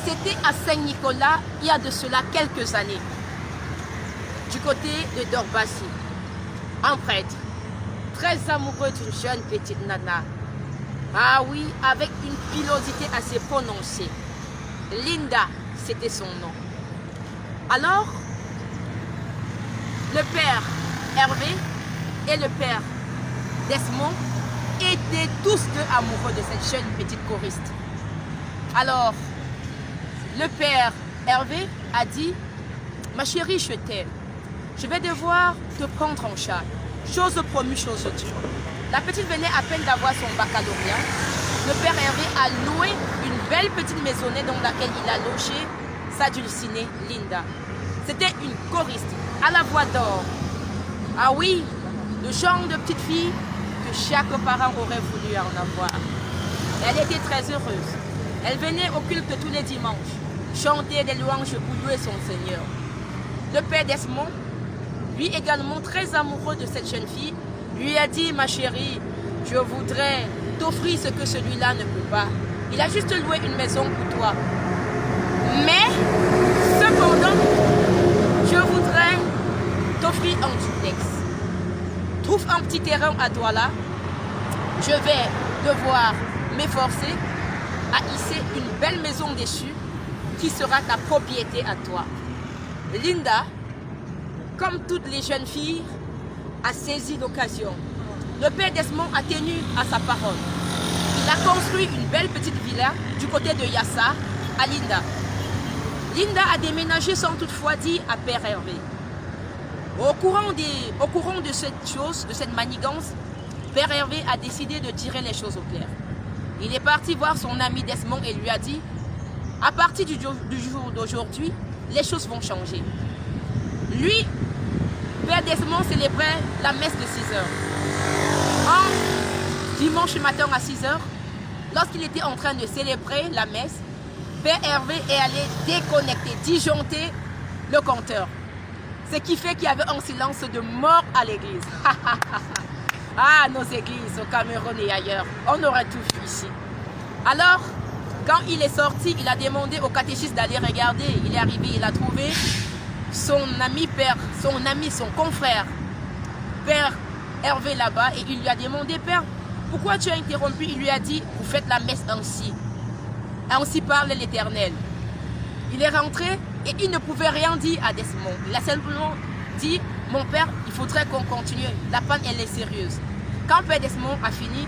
C'était à Saint-Nicolas, il y a de cela quelques années, du côté de Dorbassi. Un prêtre, très amoureux d'une jeune petite nana. Ah oui, avec une pilosité assez prononcée. Linda, c'était son nom. Alors, le père Hervé et le père Desmond étaient tous deux amoureux de cette jeune petite choriste. Alors, le père Hervé a dit: ma chérie, je t'aime. Je vais devoir te prendre en charge. Chose promue, chose due. La petite venait à peine d'avoir son baccalauréat. Le père Hervé a loué une belle petite maisonnette dans laquelle il a logé sa dulcinée Linda. C'était une choriste à la voix d'or. Ah oui, le genre de petite fille que chaque parent aurait voulu en avoir. Elle était très heureuse. Elle venait au culte tous les dimanches, chanter des louanges pour louer son Seigneur. Le père Desmond, lui également très amoureux de cette jeune fille, lui a dit: ma chérie, je voudrais t'offrir ce que celui-là ne peut pas. Il a juste loué une maison pour toi. Mais, cependant, je voudrais t'offrir un duplex. Trouve un petit terrain à toi là. Je vais devoir m'efforcer à hisser une belle maison dessus qui sera ta propriété à toi. Linda, comme toutes les jeunes filles, a saisi l'occasion. Le père Desmond a tenu à sa parole. Il a construit une belle petite villa du côté de Yassa à Linda. Linda a déménagé sans toutefois dire à père Hervé. Au courant de cette chose, de cette manigance, père Hervé a décidé de tirer les choses au clair. Il est parti voir son ami Desmond et lui a dit: à partir du jour d'aujourd'hui, les choses vont changer. Lui, père Desmond célébrait la messe de 6 heures. Un dimanche matin à 6 heures, lorsqu'il était en train de célébrer la messe, père Hervé est allé déconnecter, disjoncter le compteur. Ce qui fait qu'il y avait un silence de mort à l'église. Ah, nos églises au Cameroun et ailleurs, on aurait tout vu ici. Alors, quand il est sorti, il a demandé au catéchiste d'aller regarder. Il est arrivé, il a trouvé son ami son confrère, père Hervé là-bas, et il lui a demandé: père, pourquoi tu as interrompu? Il lui a dit: vous faites la messe ainsi. Ainsi parle l'Éternel. Il est rentré et il ne pouvait rien dire à Desmond. Il a simplement dit: mon père, il faudrait qu'on continue. La panne, elle est sérieuse. Quand père Desmond a fini,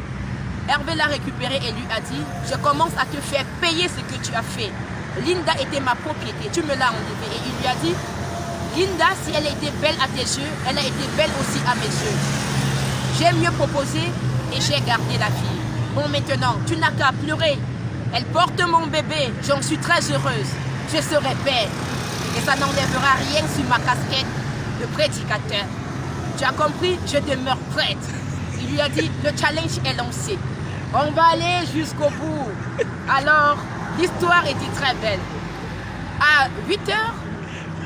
Hervé l'a récupéré et lui a dit: je commence à te faire payer ce que tu as fait. Linda était ma propriété, tu me l'as enlevée. Et il lui a dit: Linda, si elle a été belle à tes yeux, elle a été belle aussi à mes yeux. J'ai mieux proposé et j'ai gardé la fille. Bon, maintenant, tu n'as qu'à pleurer. Elle porte mon bébé, j'en suis très heureuse. Je serai père. Et ça n'enlèvera rien sur ma casquette de prédicateur. Tu as compris? Je demeure prête. Il lui a dit: le challenge est lancé. On va aller jusqu'au bout. Alors, l'histoire était très belle. À 8 heures,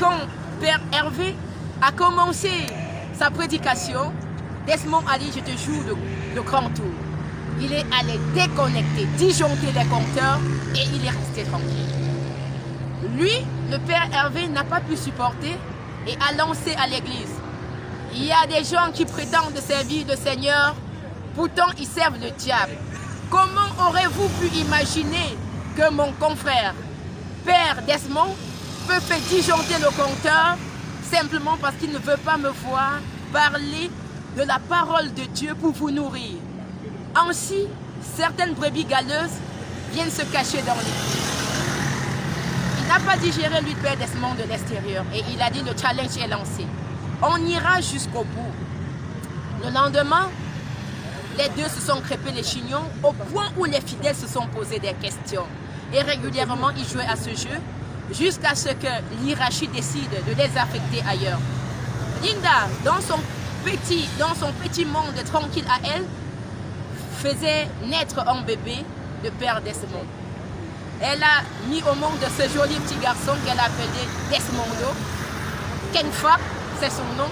quand père Hervé a commencé sa prédication, Desmond a dit: je te joue le grand tour. Il est allé déconnecter, disjoncter les compteurs et il est resté tranquille. Lui, le père Hervé, n'a pas pu supporter et a lancé à l'église: il y a des gens qui prétendent servir le Seigneur, pourtant ils servent le diable. Comment aurez-vous pu imaginer que mon confrère, père Desmond, peut faire disjoncter le compteur simplement parce qu'il ne veut pas me voir parler de la parole de Dieu pour vous nourrir? Ainsi, certaines brebis galeuses viennent se cacher dans l'église. Il n'a pas digéré, lui, père Desmond, de l'extérieur, et il a dit: le challenge est lancé. On ira jusqu'au bout. Le lendemain, les deux se sont crêpés les chignons au point où les fidèles se sont posés des questions. Et régulièrement, ils jouaient à ce jeu jusqu'à ce que l'hierarchie décide de les affecter ailleurs. Linda, dans son petit monde tranquille à elle, faisait naître un bébé de père Desmond. Elle a mis au monde ce joli petit garçon qu'elle appelait Desmondo. Kenfa, c'est son nom.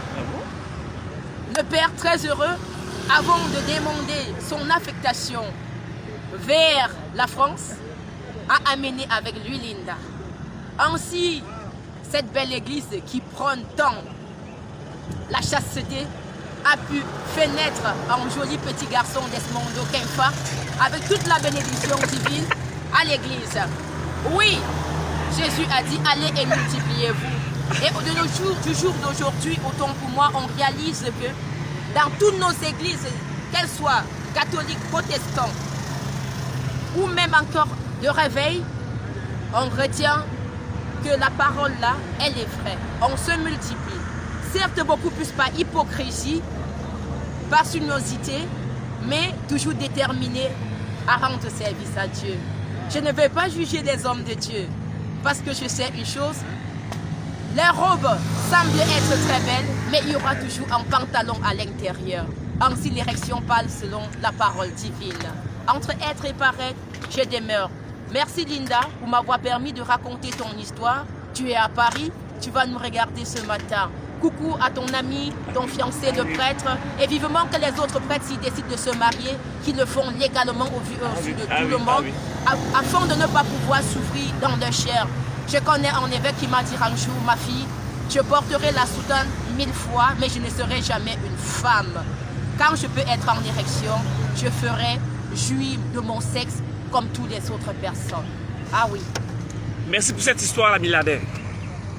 Le père, très heureux, avant de demander son affectation vers la France, a amené avec lui Linda. Ainsi, cette belle église qui prône tant la chasteté a pu faire naître un joli petit garçon Desmondo Kemfa avec toute la bénédiction divine à l'église. Oui, Jésus a dit allez et multipliez-vous. Et de nos jours, du jour d'aujourd'hui, autant pour moi, on réalise que dans toutes nos églises, qu'elles soient catholiques, protestants ou même encore de réveil, on retient que la parole là, elle est vraie. On se multiplie. Certes, beaucoup plus par hypocrisie, par sinuosité, mais toujours déterminé à rendre service à Dieu. Je ne vais pas juger les hommes de Dieu, parce que je sais une chose, les robes semblent être très belles, mais il y aura toujours un pantalon à l'intérieur. Ainsi, l'érection parle selon la parole divine. Entre être et paraître, je demeure. Merci Linda pour m'avoir permis de raconter ton histoire. Tu es à Paris, tu vas nous regarder ce matin. Coucou à ton ami, ton fiancé de prêtre, et vivement que les autres prêtres, s'ils décident de se marier, qu'ils le font légalement au vu de tout le monde, afin de ne pas pouvoir souffrir dans leur chair. Je connais un évêque qui m'a dit un jour, ma fille, je porterai la soutane 1000 fois, mais je ne serai jamais une femme. Quand je peux être en érection, je ferai jouir de mon sexe comme toutes les autres personnes. Ah oui. Merci pour cette histoire, la Miladin.